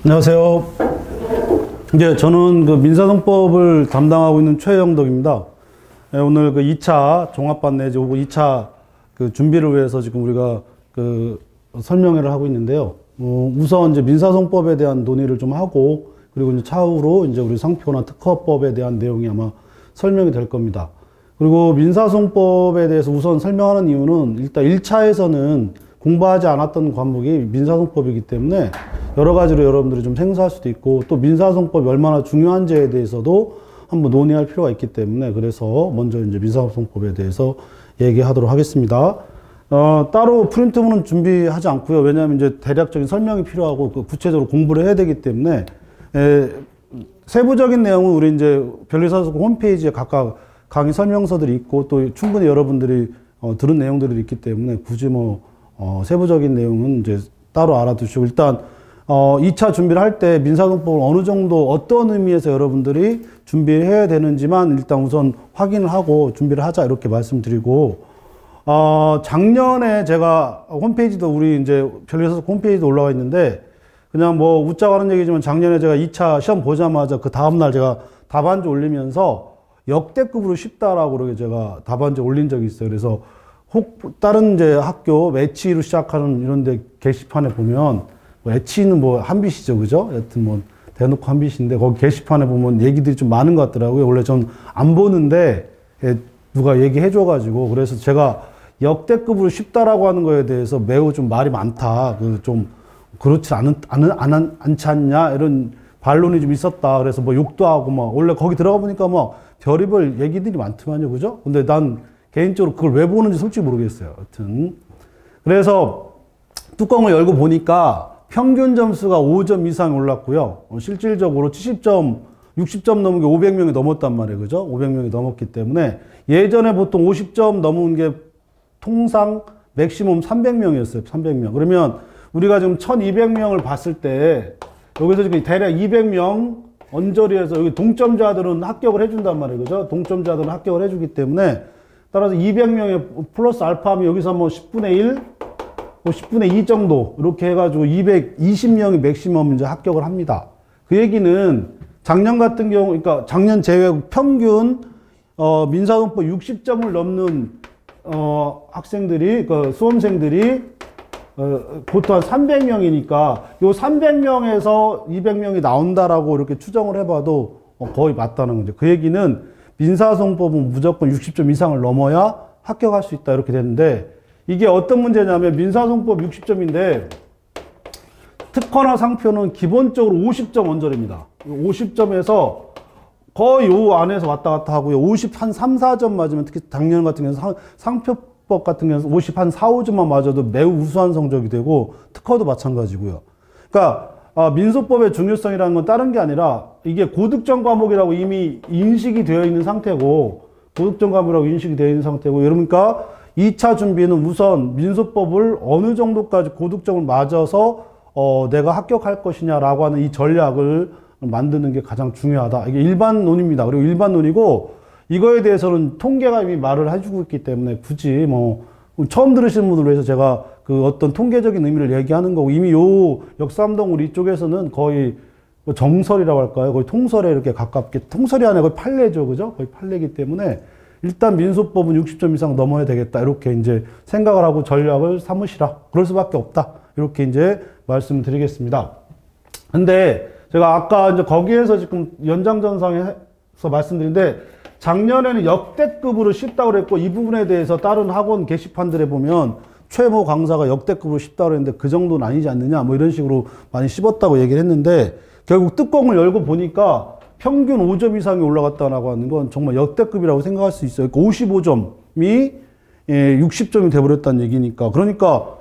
안녕하세요. 이제 저는 그 민사송법을 담당하고 있는 최영덕입니다. 오늘 그 2차 종합반 내지 2차 그 준비를 위해서 지금 우리가 그 설명회를 하고 있는데요. 우선 이제 민사송법에 대한 논의를 좀 하고, 그리고 이제 차후로 이제 우리 상표나 특허법에 대한 내용이 아마 설명이 될 겁니다. 그리고 민사송법에 대해서 우선 설명하는 이유는 일단 1차에서는 공부하지 않았던 과목이 민사송법이기 때문에 여러 가지로 여러분들이 좀 생소할 수도 있고, 또 민사송법이 얼마나 중요한지에 대해서도 한번 논의할 필요가 있기 때문에, 그래서 먼저 이제 민사송법에 대해서 얘기하도록 하겠습니다. 따로 프린트문은 준비하지 않고요. 왜냐하면 이제 대략적인 설명이 필요하고 구체적으로 공부를 해야 되기 때문에, 세부적인 내용은 우리 이제 변리사소법 홈페이지에 각각 강의 설명서들이 있고, 또 충분히 여러분들이 들은 내용들이 있기 때문에 굳이 세부적인 내용은 이제 따로 알아두시고, 일단 2차 준비를 할 때 민사송법을 어느 정도 어떤 의미에서 여러분들이 준비해야 되는지만 일단 우선 확인을 하고 준비를 하자, 이렇게 말씀드리고, 작년에 제가 홈페이지도 우리 이제 변리사소법 홈페이지도 올라와 있는데, 그냥 뭐 웃자고 하는 얘기지만 작년에 제가 2차 시험 보자마자 그 다음날 제가 답안지 올리면서 역대급으로 쉽다라고 그렇게 제가 답안지 올린 적이 있어요. 그래서 다른 이제 학교 매치로 시작하는 이런 데 게시판에 보면, 매치는 뭐 한빛이죠, 그죠? 여튼 뭐 대놓고 한빛인데, 거기 게시판에 보면 얘기들이 좀 많은 것 같더라고요. 원래 전 안 보는데 누가 얘기해줘가지고, 그래서 제가 역대급으로 쉽다라고 하는 거에 대해서 매우 좀 말이 많다, 좀 그렇지 않지 않냐, 이런 반론이 좀 있었다. 그래서 뭐 욕도 하고, 막 원래 거기 들어가 보니까 막 별의별 얘기들이 많더만요, 그죠? 근데 난 개인적으로 그걸 왜 보는지 솔직히 모르겠어요. 여튼 그래서 뚜껑을 열고 보니까 평균 점수가 5점 이상 올랐고요. 실질적으로 70점, 60점 넘은 게 500명이 넘었단 말이에요, 그죠? 500명이 넘었기 때문에, 예전에 보통 50점 넘은 게 통상 맥시멈 300명이었어요. 300명. 그러면 우리가 지금 1200명을 봤을 때, 여기서 지금 대략 200명 언저리에서, 여기 동점자들은 합격을 해준단 말이에요, 그죠? 동점자들은 합격을 해주기 때문에, 따라서 200명에 플러스 알파하면 여기서 뭐 10분의 1, 뭐 10분의 2 정도, 이렇게 해가지고 220명이 맥시멈 이제 합격을 합니다. 그 얘기는 작년 같은 경우, 그러니까 작년 제외 평균, 민사송법 60점을 넘는, 학생들이, 수험생들이, 보통 한 300명이니까, 요 300명에서 200명이 나온다라고 이렇게 추정을 해봐도 거의 맞다는 거죠. 그 얘기는 민사송법은 무조건 60점 이상을 넘어야 합격할 수 있다, 이렇게 되는데, 이게 어떤 문제냐면, 민사송법 60점인데 특허나 상표는 기본적으로 50점 언저리입니다. 50점에서 거의 요 안에서 왔다 갔다 하고요. 50 한 3, 4점 맞으면, 특히 작년 같은 경우는 상표법 같은 경우는 50 한 4, 5점만 맞아도 매우 우수한 성적이 되고, 특허도 마찬가지고요. 그러니까 민소법의 중요성이라는 건 다른 게 아니라, 이게 고득점 과목이라고 이미 인식이 되어 있는 상태고, 고득점 과목이라고 인식이 되어 있는 상태고, 그러니까 2차 준비는 우선 민소법을 어느 정도까지 고득점을 맞아서 내가 합격할 것이냐라고 하는 이 전략을 만드는 게 가장 중요하다. 이게 일반론입니다. 그리고 일반론이고, 이거에 대해서는 통계가 이미 말을 해주고 있기 때문에 굳이 뭐 처음 들으시는 분들을 위해서 제가 그 어떤 통계적인 의미를 얘기하는 거고, 이미 요 역삼동 우리 이쪽에서는 거의 뭐 정설이라고 할까요? 거의 통설에 이렇게 가깝게, 통설이 아니라 거의 판례죠, 그죠? 거의 판례이기 때문에 일단 민소법은 60점 이상 넘어야 되겠다, 이렇게 이제 생각을 하고 전략을 삼으시라. 그럴 수밖에 없다, 이렇게 이제 말씀드리겠습니다. 근데 제가 아까 이제 거기에서 지금 연장전상에서 말씀드린데, 작년에는 역대급으로 쉽다고 그랬고, 이 부분에 대해서 다른 학원 게시판들에 보면 최모 강사가 역대급으로 쉽다고 그랬는데 그 정도는 아니지 않느냐, 뭐 이런 식으로 많이 씹었다고 얘기를 했는데, 결국 뚜껑을 열고 보니까 평균 5점 이상이 올라갔다라고 하는 건 정말 역대급이라고 생각할 수 있어요. 그러니까 55점이 60점이 돼버렸다는 얘기니까. 그러니까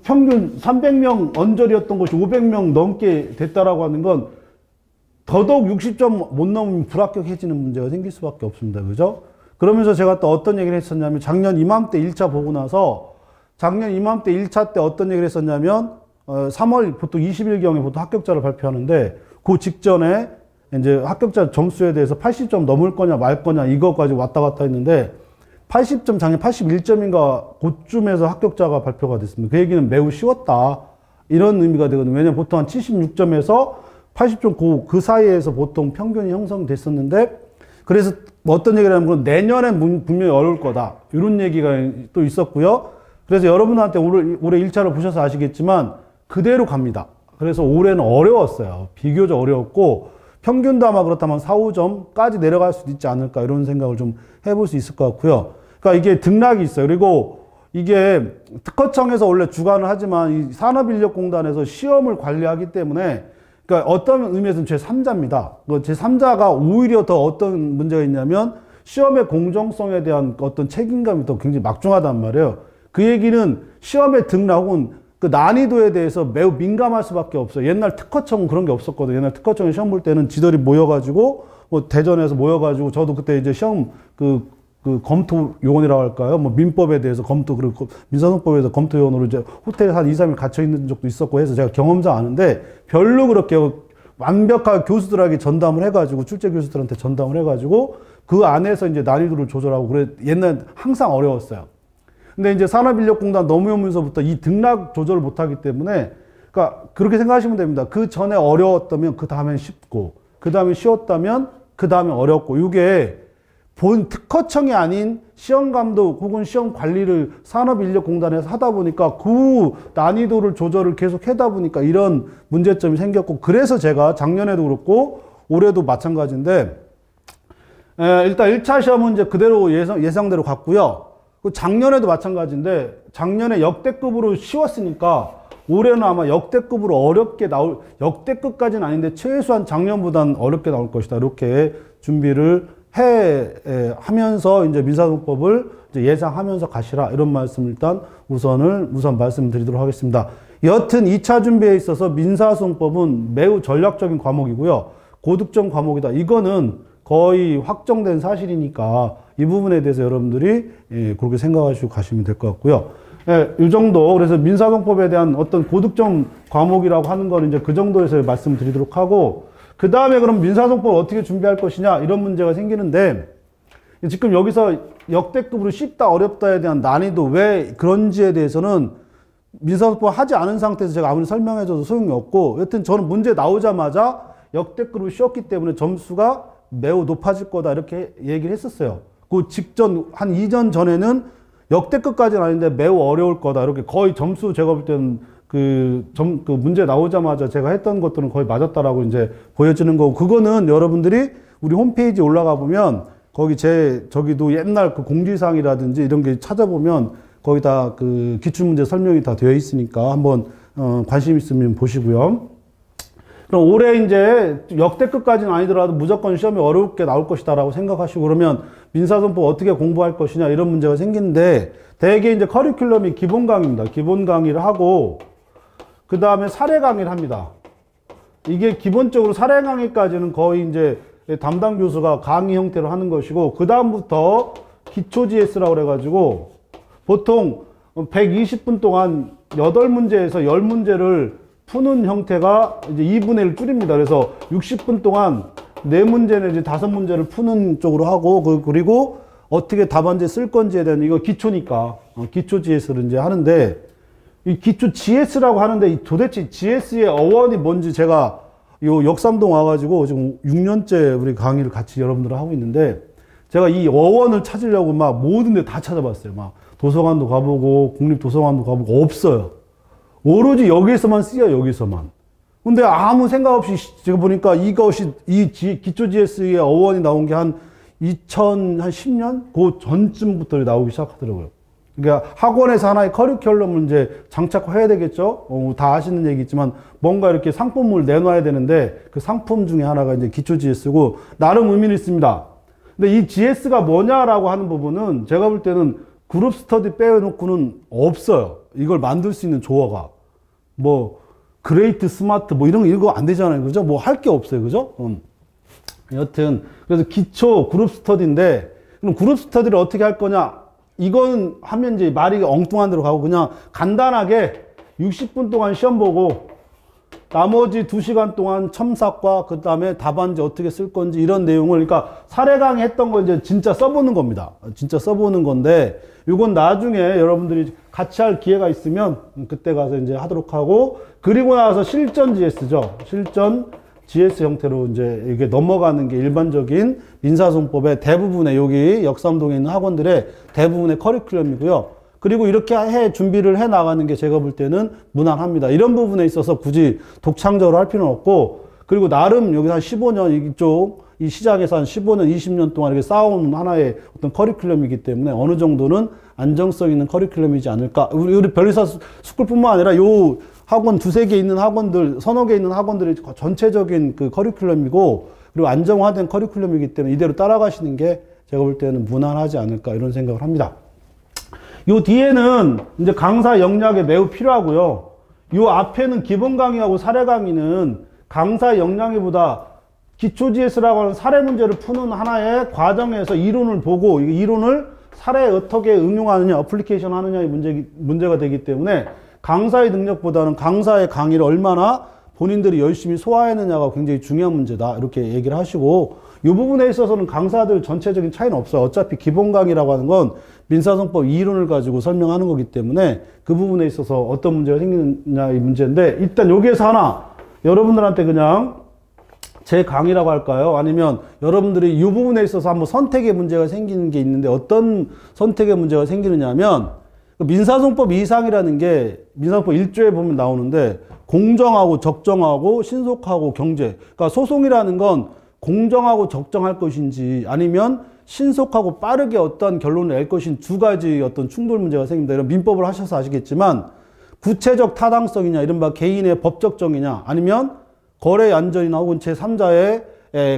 평균 300명 언저리였던 것이 500명 넘게 됐다라고 하는 건, 더더욱 60점 못 넘으면 불합격해지는 문제가 생길 수밖에 없습니다, 그죠? 그러면서 제가 또 어떤 얘기를 했었냐면, 작년 이맘때 1차 보고 나서, 작년 이맘때 1차 때 어떤 얘기를 했었냐면, 3월 보통 20일경에 보통 합격자를 발표하는데, 그 직전에 이제 합격자 점수에 대해서 80점 넘을 거냐 말 거냐 이거까지 왔다 갔다 했는데, 80점, 작년 81점인가 그쯤에서 합격자가 발표가 됐습니다. 그 얘기는 매우 쉬웠다. 이런 의미가 되거든요. 왜냐면 보통 한 76점에서 80점 그 사이에서 보통 평균이 형성됐었는데, 그래서 뭐 어떤 얘기를 하면 내년엔 분명히 어려울 거다. 이런 얘기가 또 있었고요. 그래서 여러분한테 올해 1차를 보셔서 아시겠지만 그대로 갑니다. 그래서 올해는 어려웠어요. 비교적 어려웠고, 평균도 아마 그렇다면 4, 5점까지 내려갈 수도 있지 않을까, 이런 생각을 좀 해볼 수 있을 것 같고요. 그러니까 이게 등락이 있어요. 그리고 이게 특허청에서 원래 주관을 하지만 이 산업인력공단에서 시험을 관리하기 때문에, 그러니까 어떤 의미에서는 제3자입니다. 그 제3자가 오히려 더 어떤 문제가 있냐면 시험의 공정성에 대한 어떤 책임감이 더 굉장히 막중하단 말이에요. 그 얘기는 시험의 등락 혹은 그 난이도에 대해서 매우 민감할 수밖에 없어요. 옛날 특허청은 그런 게 없었거든요. 옛날 특허청에 시험 볼 때는 지들이 모여가지고, 뭐 대전에서 모여가지고, 저도 그때 이제 시험 그 검토 요원이라고 할까요? 뭐 민법에 대해서 검토, 그리고 민사소송법에서 검토 요원으로 이제 호텔에 한 2, 3일 갇혀 있는 적도 있었고 해서 제가 경험자 아는데, 별로 그렇게 완벽하게 교수들에게 전담을 해가지고, 출제 교수들한테 전담을 해가지고, 그 안에서 이제 난이도를 조절하고, 그래, 옛날 항상 어려웠어요. 근데 이제 산업인력공단 노무현문서부터 이 등락 조절을 못하기 때문에, 그러니까 그렇게 생각하시면 됩니다. 그 전에 어려웠다면 그 다음엔 쉽고, 그 다음에 쉬웠다면 그 다음에 어렵고, 이게 본 특허청이 아닌 시험감독 혹은 시험 관리를 산업인력공단에서 하다 보니까 그 난이도를 조절을 계속 하다 보니까 이런 문제점이 생겼고, 그래서 제가 작년에도 그렇고 올해도 마찬가지인데, 일단 1차 시험은 이제 그대로 예상대로 갔고요. 작년에도 마찬가지인데, 작년에 역대급으로 쉬웠으니까 올해는 아마 역대급으로 어렵게 역대급까지는 아닌데 최소한 작년보다는 어렵게 나올 것이다. 이렇게 준비를 하면서 이제 민사소송법을 이제 예상하면서 가시라, 이런 말씀 일단 우선 말씀드리도록 하겠습니다. 여튼 2차 준비에 있어서 민사소송법은 매우 전략적인 과목이고요. 고득점 과목이다. 이거는 거의 확정된 사실이니까 이 부분에 대해서 여러분들이 그렇게 생각하시고 가시면 될 것 같고요. 이 정도. 그래서 민사소송법에 대한 어떤 고득점 과목이라고 하는 거는 이제 그 정도에서 말씀드리도록 하고, 그 다음에 그럼 민사소송법을 어떻게 준비할 것이냐, 이런 문제가 생기는데, 지금 여기서 역대급으로 쉽다 어렵다에 대한 난이도 왜 그런지에 대해서는 민사소송법 하지 않은 상태에서 제가 아무리 설명해줘도 소용이 없고, 여튼 저는 문제 나오자마자 역대급으로 쉬웠기 때문에 점수가 매우 높아질 거다, 이렇게 얘기를 했었어요. 그 직전, 한 2년 전에는 역대급까지는 아닌데 매우 어려울 거다, 이렇게 거의 점수 제가 볼 때는 그 문제 나오자마자 제가 했던 것들은 거의 맞았다라고 이제 보여지는 거고, 그거는 여러분들이 우리 홈페이지에 올라가 보면 거기 저기도 옛날 그 공지사항이라든지 이런 게 찾아보면 거기 다 그 기출문제 설명이 다 되어 있으니까 한번 관심 있으면 보시고요. 그럼 올해 이제 역대급까지는 아니더라도 무조건 시험이 어렵게 나올 것이다라고 생각하시고, 그러면 민사소송법 어떻게 공부할 것이냐, 이런 문제가 생기는데, 대개 이제 커리큘럼이 기본 강의입니다. 기본 강의를 하고, 그 다음에 사례 강의를 합니다. 이게 기본적으로 사례 강의까지는 거의 이제 담당 교수가 강의 형태로 하는 것이고, 그 다음부터 기초 GS라고 그래가지고, 보통 120분 동안 8문제에서 10문제를 푸는 형태가 이제 2분의 1 줄입니다. 그래서 60분 동안 4문제 내지 5문제를 푸는 쪽으로 하고, 그리고 어떻게 답안지 쓸 건지에 대한, 이거 기초니까 기초 GS를 이제 하는데, 이 기초 GS라고 하는데 도대체 GS의 어원이 뭔지 제가 요 역삼동 와가지고 지금 6년째 우리 강의를 같이 여러분들과 하고 있는데, 제가 이 어원을 찾으려고 막 모든 데 다 찾아봤어요. 막 도서관도 가보고 국립도서관도 가보고 없어요. 오로지 여기서만 쓰여, 여기서만. 근데 아무 생각 없이 제가 보니까 이 기초 GS의 어원이 나온 게 한 2010년? 그 전쯤부터 나오기 시작하더라고요. 그러니까 학원에서 하나의 커리큘럼을 이제 장착해야 되겠죠? 다 아시는 얘기지만 뭔가 이렇게 상품을 내놔야 되는데, 그 상품 중에 하나가 이제 기초 GS고, 나름 의미는 있습니다. 근데 이 GS가 뭐냐라고 하는 부분은 제가 볼 때는 그룹 스터디 빼놓고는 없어요. 이걸 만들 수 있는 조어가. 뭐, 그레이트, 스마트, 뭐 이런 거 안 되잖아요. 그죠? 뭐 할 게 없어요. 그죠? 여튼, 그래서 기초 그룹 스터디인데, 그럼 그룹 스터디를 어떻게 할 거냐? 이건 하면 이제 말이 엉뚱한 데로 가고, 그냥 간단하게 60분 동안 시험 보고, 나머지 2시간 동안 첨삭과 그 다음에 답안지 어떻게 쓸 건지 이런 내용을, 그러니까 사례 강의 했던 거 이제 진짜 써보는 겁니다. 진짜 써보는 건데, 이건 나중에 여러분들이 같이 할 기회가 있으면 그때 가서 이제 하도록 하고, 그리고 나서 실전 GS죠. 실전 GS 형태로 이제 이게 넘어가는 게 일반적인 민사소송법의 대부분의, 여기 역삼동에 있는 학원들의 대부분의 커리큘럼이고요. 그리고 이렇게 준비를 해 나가는 게 제가 볼 때는 무난합니다. 이런 부분에 있어서 굳이 독창적으로 할 필요는 없고, 그리고 나름 여기서 한 15년 이쪽 이 시장에서 한 15년, 20년 동안 이렇게 쌓아온 하나의 어떤 커리큘럼이기 때문에 어느 정도는 안정성 있는 커리큘럼이지 않을까. 우리 변리사 스쿨뿐만 아니라 요 학원 2-3개 있는 학원들, 서너 개 있는 학원들이 전체적인 그 커리큘럼이고, 그리고 안정화된 커리큘럼이기 때문에 이대로 따라가시는 게 제가 볼 때는 무난하지 않을까 이런 생각을 합니다. 요 뒤에는 이제 강사 역량에 매우 필요하고요. 요 앞에는 기본 강의하고 사례 강의는 강사 역량보다 기초 GS라고 하는 사례 문제를 푸는 하나의 과정에서 이론을 보고, 이 이론을 사례에 어떻게 응용하느냐, 어플리케이션 하느냐의 문제가 되기 때문에 강사의 능력보다는 강사의 강의를 얼마나 본인들이 열심히 소화했느냐가 굉장히 중요한 문제다. 이렇게 얘기를 하시고, 이 부분에 있어서는 강사들 전체적인 차이는 없어요. 어차피 기본 강의라고 하는 건 민사소송법 이론을 가지고 설명하는 거기 때문에 그 부분에 있어서 어떤 문제가 생기느냐의 문제인데, 일단 여기에서 하나 여러분들한테 그냥 제 강의라고 할까요? 아니면 여러분들이 이 부분에 있어서 한번 선택의 문제가 생기는 게 있는데, 어떤 선택의 문제가 생기느냐 하면, 민사소송법 이상이라는 게 민사소송법 1조에 보면 나오는데, 공정하고 적정하고 신속하고 경제. 그러니까 소송이라는 건 공정하고 적정할 것인지 아니면 신속하고 빠르게 어떤 결론을 낼 것인 두 가지 어떤 충돌 문제가 생깁니다. 이런 민법을 하셔서 아시겠지만, 구체적 타당성이냐, 이른바 개인의 법적 정의냐, 아니면 거래 안전이나 혹은 제3자의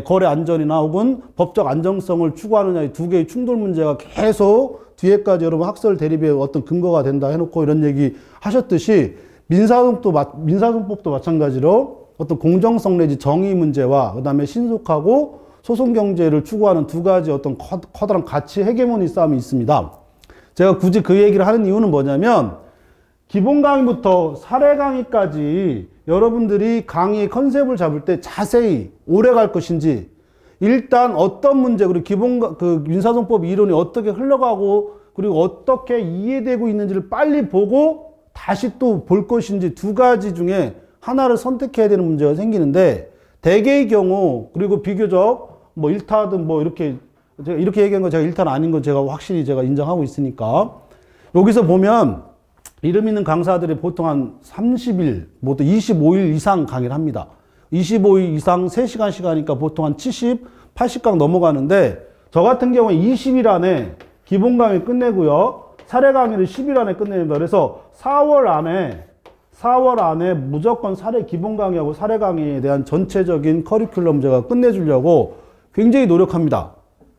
거래 안전이나 혹은 법적 안정성을 추구하느냐, 이 두 개의 충돌 문제가 계속 뒤에까지 여러분 학설 대립의 어떤 근거가 된다 해놓고 이런 얘기 하셨듯이, 민사소송법도 마찬가지로 어떤 공정성 내지 정의 문제와 그 다음에 신속하고 소송 경제를 추구하는 두 가지 어떤 커다란 가치 헤게모니 싸움이 있습니다. 제가 굳이 그 얘기를 하는 이유는 뭐냐면, 기본 강의부터 사례 강의까지 여러분들이 강의의 컨셉을 잡을 때 자세히 오래 갈 것인지, 일단 어떤 문제, 그리고 민사소송법 이론이 어떻게 흘러가고 그리고 어떻게 이해되고 있는지를 빨리 보고 다시 또 볼 것인지, 두 가지 중에 하나를 선택해야 되는 문제가 생기는데, 대개의 경우, 그리고 비교적 뭐 1타든 뭐 이렇게 얘기한 건 제가 1타는 아닌 건 제가 확실히 제가 인정하고 있으니까, 여기서 보면 이름 있는 강사들이 보통 한 30일, 뭐 또 25일 이상 강의를 합니다. 25일 이상 3시간씩 하니까 보통 한 70, 80강 넘어가는데, 저 같은 경우에 20일 안에 기본 강의 끝내고요. 사례 강의를 10일 안에 끝냅니다. 그래서 4월 안에 무조건 사례 기본 강의하고 사례 강의에 대한 전체적인 커리큘럼 제가 끝내주려고 굉장히 노력합니다.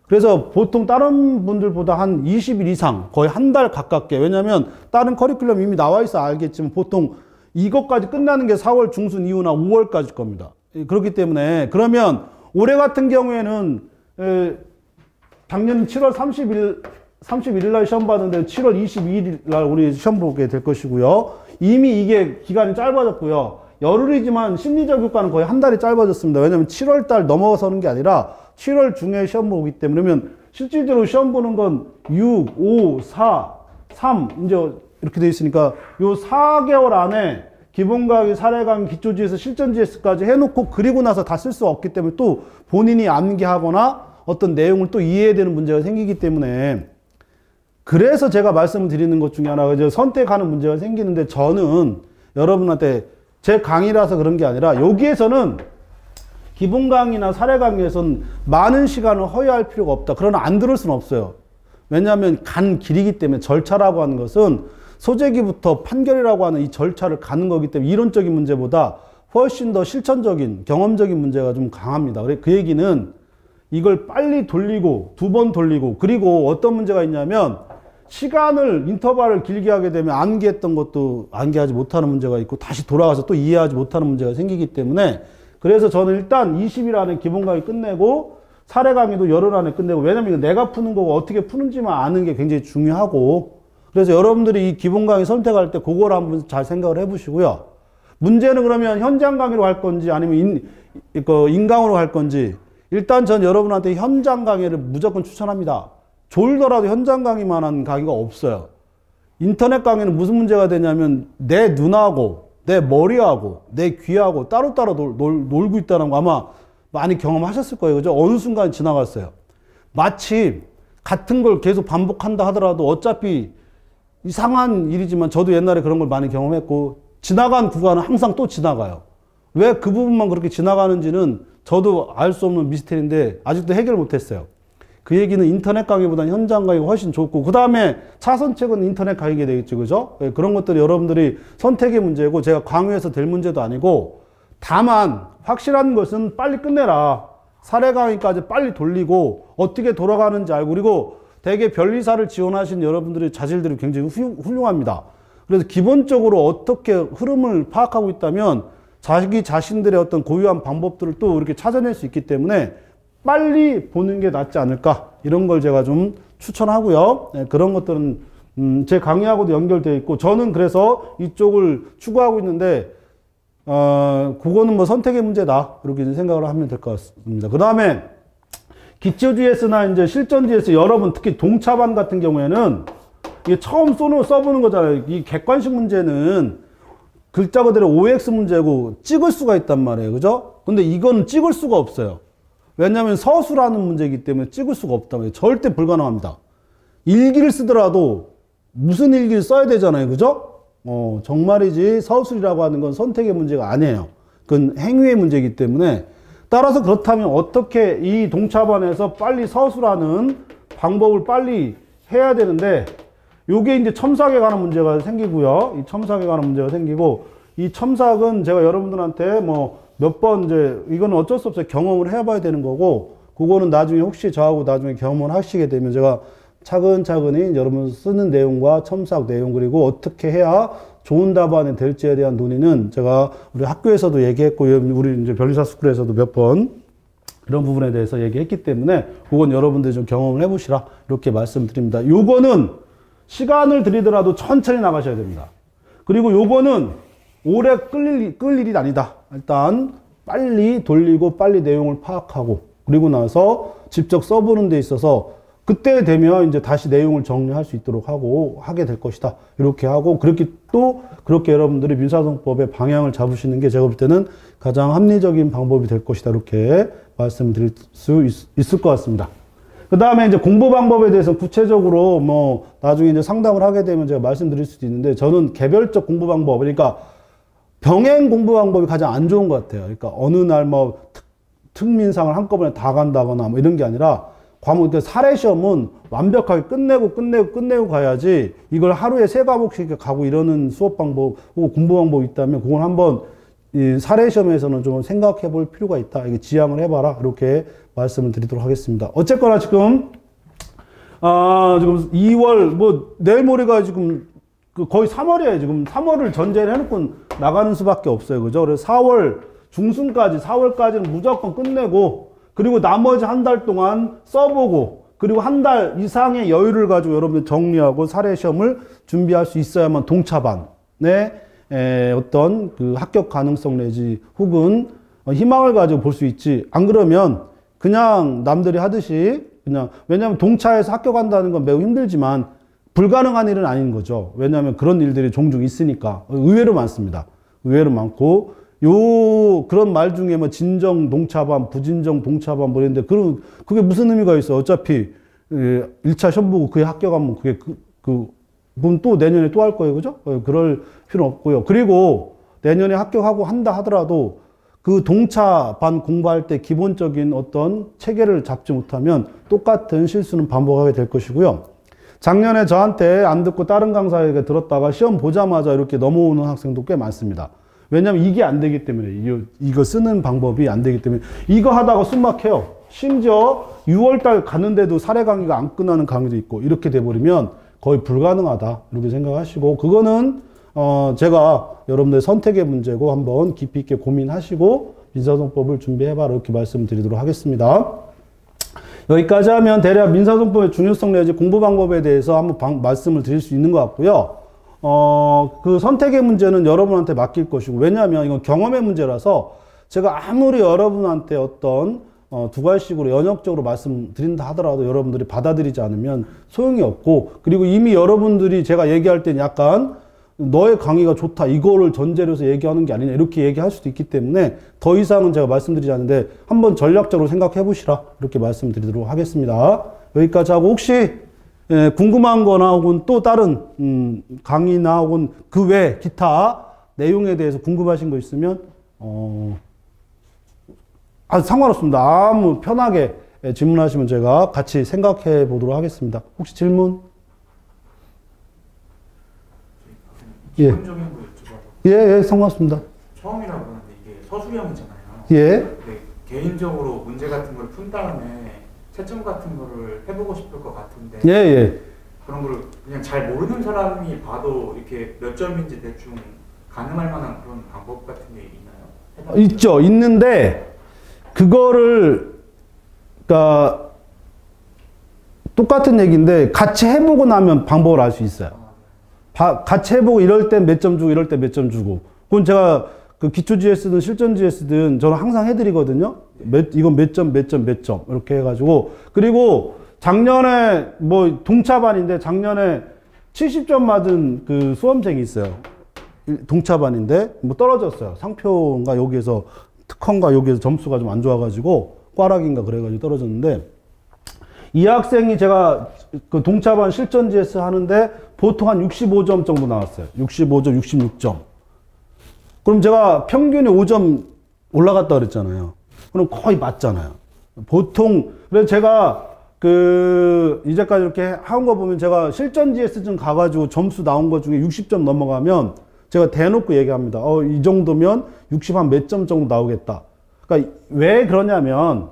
그래서 보통 다른 분들보다 한 20일 이상, 거의 한 달 가깝게, 왜냐면 다른 커리큘럼 이미 나와 있어 알겠지만 보통 이것까지 끝나는 게 4월 중순 이후나 5월까지 겁니다. 그렇기 때문에, 그러면 올해 같은 경우에는 작년 7월 31일 날 시험 봤는데 7월 22일 날 우리 시험 보게 될 것이고요. 이미 이게 기간이 짧아졌고요. 열흘이지만 심리적 효과는 거의 한 달이 짧아졌습니다. 왜냐하면 7월 달 넘어서는 게 아니라 7월 중에 시험 보기 때문에, 그러면 실질적으로 시험 보는 건 6, 5, 4, 3 이제 이렇게 돼 있으니까 요 4개월 안에 기본 강의, 사례 강의, 기초 GS, 실전 GS까지 해놓고 그리고 나서 다 쓸 수 없기 때문에 또 본인이 암기하거나 어떤 내용을 또 이해해야 되는 문제가 생기기 때문에, 그래서 제가 말씀을 드리는 것 중에 하나가 이제 선택하는 문제가 생기는데, 저는 여러분한테 제 강의라서 그런 게 아니라, 여기에서는 기본 강의나 사례 강의에서는 많은 시간을 허여할 필요가 없다. 그러나 안 들을 수는 없어요. 왜냐하면 간 길이기 때문에, 절차라고 하는 것은 소재기부터 판결이라고 하는 이 절차를 가는 거기 때문에 이론적인 문제보다 훨씬 더 실천적인 경험적인 문제가 좀 강합니다. 그 얘기는 이걸 빨리 돌리고 2번 돌리고, 그리고 어떤 문제가 있냐면, 시간을 인터벌을 길게 하게 되면 암기했던 것도 암기하지 못하는 문제가 있고, 다시 돌아가서 또 이해하지 못하는 문제가 생기기 때문에, 그래서 저는 일단 20일 안에 기본 강의 끝내고 사례 강의도 열흘 안에 끝내고, 왜냐면 이거 내가 푸는 거고 어떻게 푸는지만 아는 게 굉장히 중요하고, 그래서 여러분들이 이 기본 강의 선택할 때 그걸 한번 잘 생각을 해보시고요. 문제는 그러면 현장 강의로 할 건지 아니면 인강으로 할 건지, 일단 전 여러분한테 현장 강의를 무조건 추천합니다. 졸더라도 현장 강의만한 강의가 없어요. 인터넷 강의는 무슨 문제가 되냐면 내 눈하고 내 머리하고 내 귀하고 따로따로 놀고 있다는 거 아마 많이 경험하셨을 거예요. 그죠? 어느 순간 지나갔어요. 마치 같은 걸 계속 반복한다 하더라도 어차피 이상한 일이지만 저도 옛날에 그런 걸 많이 경험했고, 지나간 구간은 항상 또 지나가요. 왜 그 부분만 그렇게 지나가는지는 저도 알 수 없는 미스터리인데 아직도 해결 못했어요. 그 얘기는 인터넷 강의보다는 현장 강의가 훨씬 좋고, 그 다음에 차선책은 인터넷 강의가 되겠죠. 그죠? 그런 것들이 여러분들이 선택의 문제고, 제가 강요해서 될 문제도 아니고, 다만 확실한 것은 빨리 끝내라. 사례 강의까지 빨리 돌리고 어떻게 돌아가는지 알고, 그리고 대개 변리사를 지원하신 여러분들의 자질들이 굉장히 훌륭합니다. 그래서 기본적으로 어떻게 흐름을 파악하고 있다면 자기 자신들의 어떤 고유한 방법들을 또 이렇게 찾아낼 수 있기 때문에 빨리 보는 게 낫지 않을까, 이런 걸 제가 좀 추천하고요. 네, 그런 것들은 제 강의하고도 연결되어 있고, 저는 그래서 이쪽을 추구하고 있는데 그거는 뭐 선택의 문제다, 이렇게 생각을 하면 될 것 같습니다. 그 다음에 기초 GS나 이제 실전 GS, 여러분 특히 동차반 같은 경우에는 이게 처음 써보는 거잖아요. 이 객관식 문제는 글자 그대로 OX 문제고 찍을 수가 있단 말이에요. 그죠? 근데 이건 찍을 수가 없어요. 왜냐하면 서술하는 문제이기 때문에 찍을 수가 없단 말이에요. 절대 불가능합니다. 일기를 쓰더라도 무슨 일기를 써야 되잖아요. 그죠? 정말이지 서술이라고 하는 건 선택의 문제가 아니에요. 그건 행위의 문제이기 때문에, 따라서 그렇다면 어떻게 이 동차반에서 빨리 서술하는 방법을 빨리 해야 되는데, 요게 이제 첨삭에 관한 문제가 생기고요. 이 첨삭에 관한 문제가 생기고, 이 첨삭은 제가 여러분들한테 뭐 몇 번 이제 이거는 어쩔 수 없어요. 경험을 해봐야 되는 거고, 그거는 나중에 혹시 저하고 나중에 경험을 하시게 되면 제가 차근차근히 여러분 쓰는 내용과 첨삭 내용, 그리고 어떻게 해야 좋은 답안이 될지에 대한 논의는 제가 우리 학교에서도 얘기했고, 우리 이제 변리사 스쿨에서도 몇 번 이런 부분에 대해서 얘기했기 때문에 그건 여러분들이 좀 경험을 해보시라, 이렇게 말씀드립니다. 요거는 시간을 들이더라도 천천히 나가셔야 됩니다. 그리고 요거는 오래 끌 일이 아니다. 일단 빨리 돌리고 빨리 내용을 파악하고, 그리고 나서 직접 써보는 데 있어서 그때 되면 이제 다시 내용을 정리할 수 있도록 하게 될 것이다. 이렇게 하고, 그렇게 여러분들이 민사소송법의 방향을 잡으시는 게 제가 볼 때는 가장 합리적인 방법이 될 것이다. 이렇게 말씀드릴 수 있을 것 같습니다. 그 다음에 이제 공부 방법에 대해서 구체적으로 뭐 나중에 이제 상담을 하게 되면 제가 말씀드릴 수도 있는데, 저는 개별적 공부 방법, 그러니까 병행 공부 방법이 가장 안 좋은 것 같아요. 그러니까 어느 날 뭐 특민상을 한꺼번에 다 간다거나 뭐 이런 게 아니라, 과목, 사례 시험은 완벽하게 끝내고 가야지, 이걸 하루에 3과목씩 가고 이러는 수업 방법 혹은 공부 방법이 있다면 그건 한번 이 사례 시험에서는 좀 생각해 볼 필요가 있다. 이게 지향을 해봐라. 이렇게 말씀을 드리도록 하겠습니다. 어쨌거나 지금, 지금 2월, 뭐, 내일 모레가 지금 거의 3월이에요. 지금 3월을 전제를 해놓고 나가는 수밖에 없어요. 그죠? 그래서 4월 중순까지, 4월까지는 무조건 끝내고, 그리고 나머지 한 달 동안 써보고, 그리고 한 달 이상의 여유를 가지고 여러분들 정리하고 사례 시험을 준비할 수 있어야만 동차반에 어떤 그 합격 가능성 내지 혹은 희망을 가지고 볼 수 있지. 안 그러면 그냥 남들이 하듯이 그냥, 왜냐하면 동차에서 합격한다는 건 매우 힘들지만 불가능한 일은 아닌 거죠. 왜냐하면 그런 일들이 종종 있으니까. 의외로 많습니다. 의외로 많고, 그런 말 중에 뭐 진정 동차반, 부진정 동차반 뭐 이런데, 그게 무슨 의미가 있어? 어차피 1차 시험 보고 그게 합격하면 그게 그건 또 내년에 또 할 거예요. 그죠? 그럴 필요는 없고요. 그리고 내년에 합격하고 한다 하더라도 그 동차반 공부할 때 기본적인 어떤 체계를 잡지 못하면 똑같은 실수는 반복하게 될 것이고요. 작년에 저한테 안 듣고 다른 강사에게 들었다가 시험 보자마자 이렇게 넘어오는 학생도 꽤 많습니다. 왜냐면 이게 안 되기 때문에, 이거 쓰는 방법이 안 되기 때문에. 이거 하다가 숨 막혀요. 심지어 6월달 가는데도 사례 강의가 안 끝나는 강의도 있고, 이렇게 돼버리면 거의 불가능하다, 이렇게 생각하시고, 그거는 제가 여러분들의 선택의 문제고 한번 깊이 있게 고민하시고 민사소송법을 준비해봐라, 이렇게 말씀드리도록 하겠습니다. 여기까지 하면 대략 민사소송법의 중요성 내지 공부 방법에 대해서 한번 말씀을 드릴 수 있는 것 같고요. 그 선택의 문제는 여러분한테 맡길 것이고, 왜냐하면 이건 경험의 문제라서 제가 아무리 여러분한테 어떤 두 가지식으로 연역적으로 말씀드린다 하더라도 여러분들이 받아들이지 않으면 소용이 없고, 그리고 이미 여러분들이 제가 얘기할 땐 약간 너의 강의가 좋다 이거를 전제로 해서 얘기하는 게 아니냐 이렇게 얘기할 수도 있기 때문에 더 이상은 제가 말씀드리지 않는데 한번 전략적으로 생각해 보시라 이렇게 말씀드리도록 하겠습니다. 여기까지 하고 혹시 궁금한 거나 혹은 또 다른 강의나 혹은 그 외 기타 내용에 대해서 궁금하신 거 있으면 상관없습니다. 아무 편하게 질문하시면 제가 같이 생각해 보도록 하겠습니다. 혹시 질문? 기본적인 거 여쭤봐도. 예, 상관없습니다. 처음이라고 하는데 이게 서술형이잖아요. 예. 근데 개인적으로 문제 같은 걸 푼 다음에 채점 같은 거를 해보고 싶을 것 같은데. 예. 그런 거를 그냥 잘 모르는 사람이 봐도 이렇게 몇 점인지 대충 가늠할 만한 그런 방법 같은 게 있나요? 있죠. 있는데 그거를 그러니까 똑같은 얘기인데 같이 해보고 나면 방법을 알 수 있어요. 같이 해보고 이럴 때 몇 점 주고 이럴 때 몇 점 주고. 그건 제가 그 기초 GS든 실전 GS든 저는 항상 해드리거든요. 이건 몇 점 이렇게 해가지고. 그리고 작년에 뭐 동차반인데 작년에 70점 맞은 그 수험생이 있어요. 동차반인데 뭐 떨어졌어요. 상표인가 여기에서 특허인가 여기에서 점수가 좀 안 좋아가지고 꽈락인가 그래가지고 떨어졌는데 이 학생이 제가 그 동차반 실전 GS 하는데 보통 한 65점 정도 나왔어요. 65점, 66점. 그럼 제가 평균이 5점 올라갔다 그랬잖아요. 그럼 거의 맞잖아요. 보통, 그래서 제가 이제까지 이렇게 한 거 보면 제가 실전 GS쯤 가가지고 점수 나온 것 중에 60점 넘어가면 제가 대놓고 얘기합니다. 이 정도면 60 한 몇 점 정도 나오겠다. 그러니까 왜 그러냐면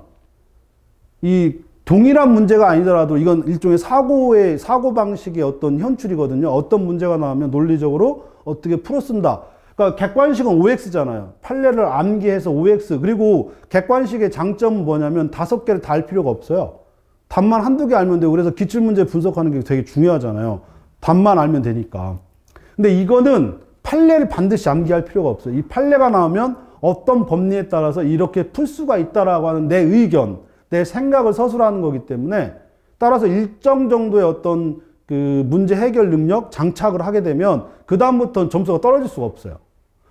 이 동일한 문제가 아니더라도 이건 일종의 사고 방식의 어떤 현출이거든요. 어떤 문제가 나오면 논리적으로 어떻게 풀어 쓴다. 그러니까 객관식은 OX잖아요. 판례를 암기해서 OX. 그리고 객관식의 장점은 뭐냐면 5개를 다 할 필요가 없어요. 답만 한두 개 알면 되고, 그래서 기출문제 분석하는 게 되게 중요하잖아요. 답만 알면 되니까. 근데 이거는 판례를 반드시 암기할 필요가 없어요. 이 판례가 나오면 어떤 법리에 따라서 이렇게 풀 수가 있다라고 하는 내 의견, 내 생각을 서술하는 거기 때문에 따라서 일정 정도의 어떤 그 문제 해결 능력 장착을 하게 되면 그다음부터는 점수가 떨어질 수가 없어요.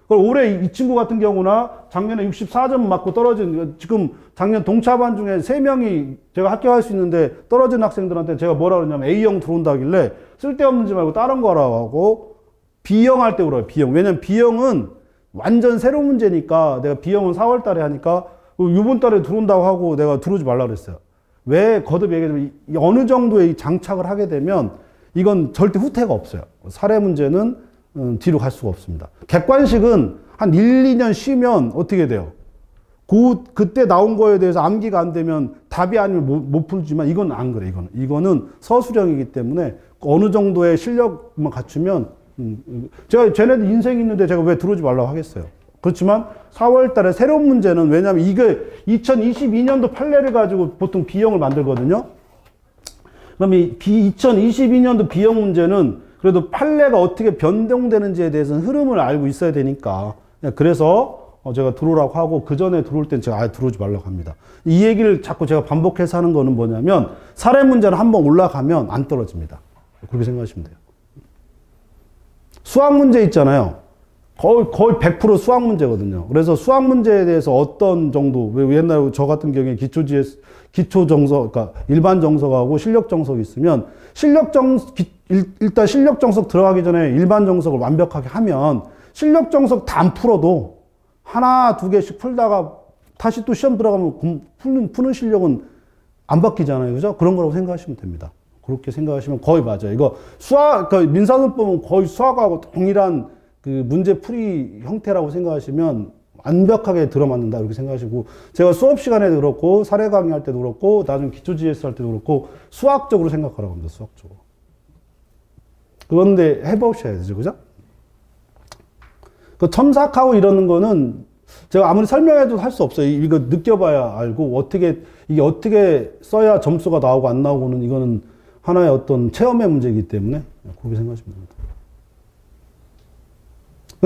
그럼 올해 이 친구 같은 경우나 작년에 64점 맞고 떨어진, 지금 작년 동차반 중에 3명이 제가 합격할 수 있는데 떨어진 학생들한테 제가 뭐라 그러냐면 A형 들어온다 하길래 쓸데없는지 말고 다른 거라고 하고 B형 할 때 그래요. B형. 왜냐면 B형은 완전 새로운 문제니까 내가 B형은 4월 달에 하니까 이번 달에 들어온다고 하고 내가 들어오지 말라 그랬어요. 왜 거듭 얘기하자면 어느 정도의 장착을 하게 되면 이건 절대 후퇴가 없어요. 사례 문제는 뒤로 갈 수가 없습니다. 객관식은 한 1, 2년 쉬면 어떻게 돼요? 그때 나온 거에 대해서 암기가 안 되면 답이 아니면 못 풀지만 이건 안 그래. 이거는 서술형이기 때문에 어느 정도의 실력만 갖추면 제가 쟤네들 인생이 있는데 제가 왜 들어오지 말라고 하겠어요. 그렇지만 4월 달에 새로운 문제는 왜냐하면 이게 2022년도 판례를 가지고 보통 B형을 만들거든요. 그럼 이 2022년도 B형 문제는 그래도 판례가 어떻게 변동되는지에 대해서는 흐름을 알고 있어야 되니까. 그래서 제가 들어오라고 하고 그 전에 들어올 땐 제가 아예 들어오지 말라고 합니다. 이 얘기를 자꾸 제가 반복해서 하는 거는 뭐냐면 사례 문제는 한번 올라가면 안 떨어집니다. 그렇게 생각하시면 돼요. 수학 문제 있잖아요. 거의 100% 수학 문제거든요. 그래서 수학 문제에 대해서 어떤 정도, 옛날에 저 같은 경우에 기초 정석, 그러니까 일반 정석하고 실력 정석이 있으면 일단 실력 정석 들어가기 전에 일반 정석을 완벽하게 하면 실력 정석 다 안 풀어도 하나, 두 개씩 풀다가 다시 또 시험 들어가면 푸는 실력은 안 바뀌잖아요. 그죠? 그런 거라고 생각하시면 됩니다. 그렇게 생각하시면 거의 맞아요. 이거 그러니까 민사문법은 거의 수학하고 동일한 그 문제풀이 형태라고 생각하시면 완벽하게 들어맞는다 이렇게 생각하시고, 제가 수업 시간에도 그렇고 사례 강의할 때도 그렇고 나중에 기초 GS 할 때도 그렇고 수학적으로 생각하라고 합니다. 수학적으로. 그런데 해보셔야 되죠. 그죠? 그 첨삭하고 이러는 거는 제가 아무리 설명해도 할 수 없어요. 이거 느껴봐야 알고 이게 어떻게 써야 점수가 나오고 안 나오고는 이거는 하나의 어떤 체험의 문제이기 때문에 그렇게 생각하시면 됩니다.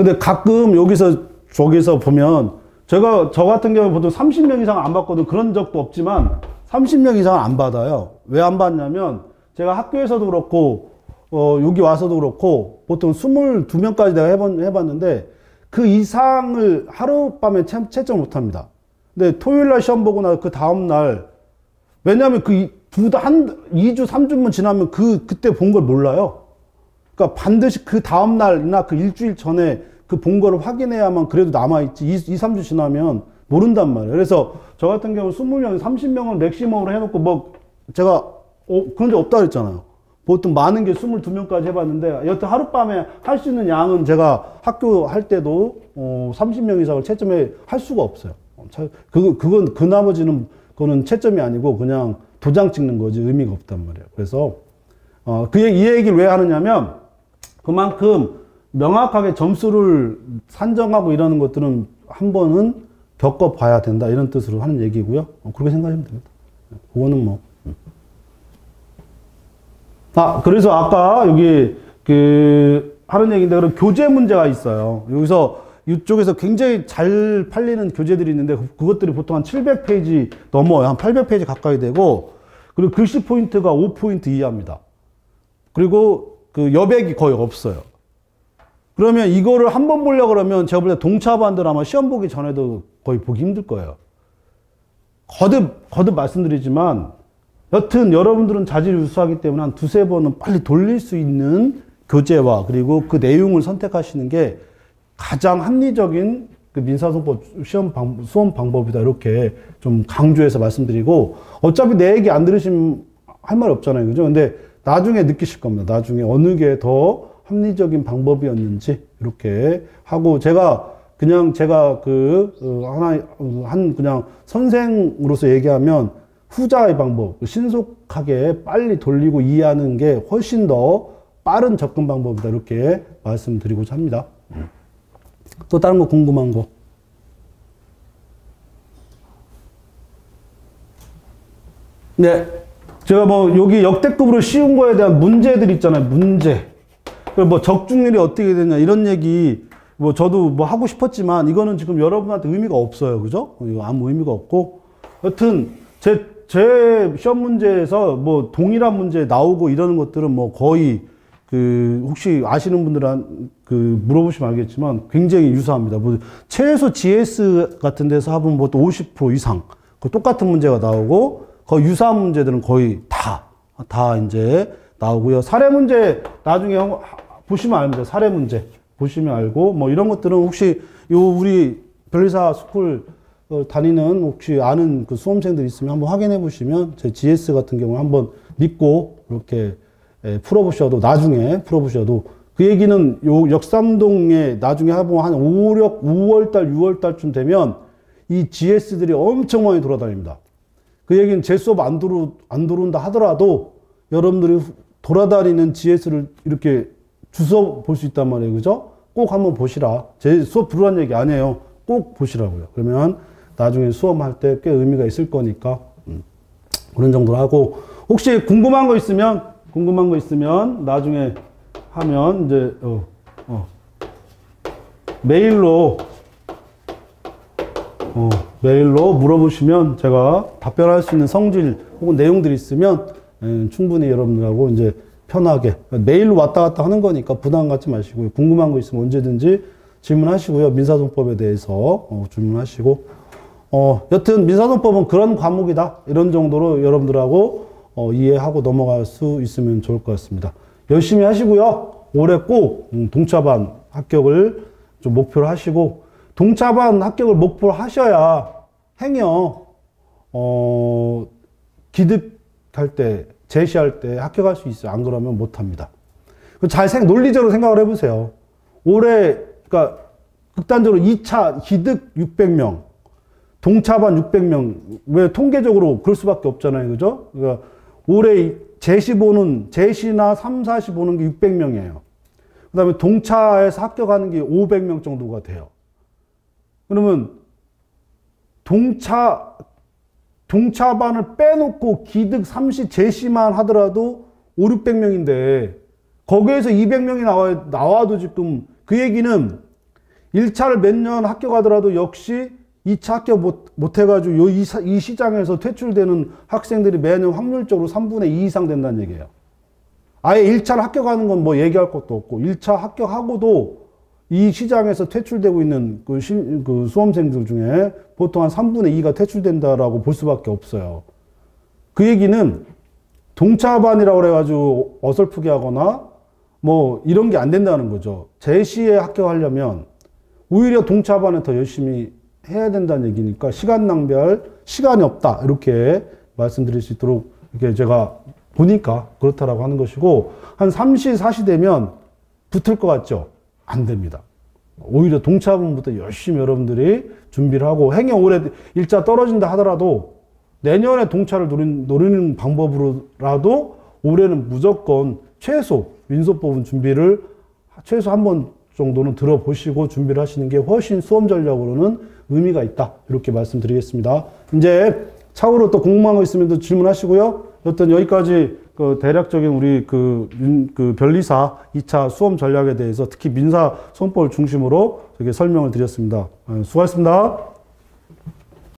근데 가끔 저기서 보면 저 같은 경우에 보통 30명 이상 안 받거든. 그런 적도 없지만 30명 이상은 안 받아요. 왜 안 받냐면 제가 학교에서도 그렇고 여기 와서도 그렇고 보통 22명까지 내가 해봤는데 그 이상을 하룻밤에 채점 못 합니다. 근데 토요일 날 시험 보고 나 그 다음날, 왜냐하면 2주, 3주만 지나면 그때 본 걸 몰라요. 그러니까 반드시 그 다음날이나 그 일주일 전에 그 본 거를 확인해야만 그래도 남아있지. 2, 3주 지나면 모른단 말이에요. 그래서 저 같은 경우 20명, 30명은 맥시멈으로 해놓고 제가 그런 적 없다 그랬잖아요. 보통 많은 게 22명까지 해봤는데 여튼 하룻밤에 할 수 있는 양은 제가 학교 할 때도 30명 이상을 채점에 할 수가 없어요. 그건 그 나머지는 그거는 채점이 아니고 그냥 도장 찍는 거지 의미가 없단 말이에요. 그래서 이 얘기를 왜 하느냐면 그만큼 명확하게 점수를 산정하고 이러는 것들은 한 번은 겪어봐야 된다 이런 뜻으로 하는 얘기고요. 그렇게 생각하시면 됩니다. 그거는 뭐. 그래서 아까 여기 하는 얘기인데 그런 교재 문제가 있어요. 여기서 이쪽에서 굉장히 잘 팔리는 교재들이 있는데 그것들이 보통 한 700페이지 넘어요. 한 800페이지 가까이 되고 그리고 글씨 포인트가 5포인트 이하입니다. 그리고 그 여백이 거의 없어요. 그러면 이거를 한 번 보려고 그러면 제가 볼 때 동차반들 아마 시험 보기 전에도 거의 보기 힘들 거예요. 거듭 말씀드리지만 여튼 여러분들은 자질이 우수하기 때문에 한 두세 번은 빨리 돌릴 수 있는 교재와 그리고 그 내용을 선택하시는 게 가장 합리적인 그 민사소법 수험 방법이다. 이렇게 좀 강조해서 말씀드리고 어차피 내 얘기 안 들으시면 할 말 없잖아요. 그죠? 근데 나중에 느끼실 겁니다. 나중에 어느 게 더 합리적인 방법이었는지 이렇게 하고 제가 그냥 선생으로서 얘기하면 후자의 방법, 신속하게 빨리 돌리고 이해하는 게 훨씬 더 빠른 접근 방법이다. 이렇게 말씀드리고자 합니다. 또 다른 거 궁금한 거? 네. 제가 여기 역대급으로 쉬운 거에 대한 문제들 있잖아요. 문제. 적중률이 어떻게 되냐 이런 얘기 저도 하고 싶었지만 이거는 지금 여러분한테 의미가 없어요. 그죠? 이거 아무 의미가 없고 여튼 제 시험 문제에서 동일한 문제 나오고 이러는 것들은 거의 혹시 아시는 분들은 물어보시면 알겠지만 굉장히 유사합니다. 최소 GS 같은 데서 합은 또 50% 이상 똑같은 문제가 나오고 거의 유사한 문제들은 거의 다 이제 나오고요. 사례 문제 나중에 보시면 압니다. 사례 문제 보시면 알고 이런 것들은 혹시 우리 변리사 스쿨 다니는 혹시 아는 그 수험생들 있으면 한번 확인해 보시면 제 GS 같은 경우는 한번 믿고 이렇게 나중에 풀어보셔도 그 얘기는 역삼동에 나중에 한 5월달 6월달쯤 되면 이 GS들이 엄청 많이 돌아다닙니다. 그 얘기는 제 수업 안 들어온다 하더라도 여러분들이 돌아다니는 GS를 이렇게 주워 볼 수 있단 말이에요. 그죠? 꼭 한번 보시라. 제 수업 들어오라는 얘기 아니에요. 꼭 보시라고요. 그러면 나중에 수험할 때 꽤 의미가 있을 거니까 그런 정도로 하고 혹시 궁금한 거 있으면 나중에 하면 이제 메일로 물어보시면 제가 답변할 수 있는 성질 혹은 내용들이 있으면 충분히 여러분들하고 이제 편하게 메일로 왔다 갔다 하는 거니까 부담 갖지 마시고요. 궁금한 거 있으면 언제든지 질문하시고요. 민사소송법에 대해서 질문하시고 여튼 민사소송법은 그런 과목이다. 이런 정도로 여러분들하고 이해하고 넘어갈 수 있으면 좋을 것 같습니다. 열심히 하시고요. 올해 꼭 동차반 합격을 좀 목표로 하시고 동차반 합격을 목표로 하셔야 행여 기득할 때 제시할 때 합격할 수 있어요. 안 그러면 못 합니다. 논리적으로 생각을 해보세요. 올해 그러니까 극단적으로 2차 기득 600명, 동차반 600명 왜 통계적으로 그럴 수밖에 없잖아요. 그죠? 그러니까 올해 제시나 3, 40 보는 게 600명이에요. 그 다음에 동차에서 합격하는 게 500명 정도가 돼요. 그러면 동차반을 빼놓고 기득 30 제시만 하더라도 5, 600명인데 거기에서 200명이 나와도 지금 그 얘기는 1차를 몇 년 합격하더라도 역시 2차 합격 못 해가지고 이 시장에서 퇴출되는 학생들이 매년 확률적으로 3분의 2 이상 된다는 얘기예요. 아예 1차를 합격하는 건 뭐 얘기할 것도 없고 1차 합격하고도 이 시장에서 퇴출되고 있는 그 수험생들 중에 보통 한 3분의 2가 퇴출된다라고 볼 수밖에 없어요. 그 얘기는 동차반이라고 그래가지고 어설프게 하거나 뭐 이런 게 안 된다는 거죠. 제시에 합격하려면 오히려 동차반에 더 열심히 해야 된다는 얘기니까 시간 낭비할 시간이 없다. 이렇게 말씀드릴 수 있도록 이렇게 제가 보니까 그렇다라고 하는 것이고, 한 3시, 4시 되면 붙을 것 같죠? 안 됩니다. 오히려 동차반부터 열심히 여러분들이 준비를 하고, 행여 올해 1차 떨어진다 하더라도 내년에 동차를 노리는 방법으로라도 올해는 무조건 최소 민소법은 준비를 최소 한 번 정도는 들어보시고 준비를 하시는 게 훨씬 수험 전략으로는 의미가 있다. 이렇게 말씀드리겠습니다. 이제 차후로 또 궁금한 거 있으면 또 질문하시고요. 여튼 여기까지 그 대략적인 우리 그 변리사 2차 수험 전략에 대해서 특히 민사 소원법을 중심으로 이렇게 설명을 드렸습니다. 수고하셨습니다.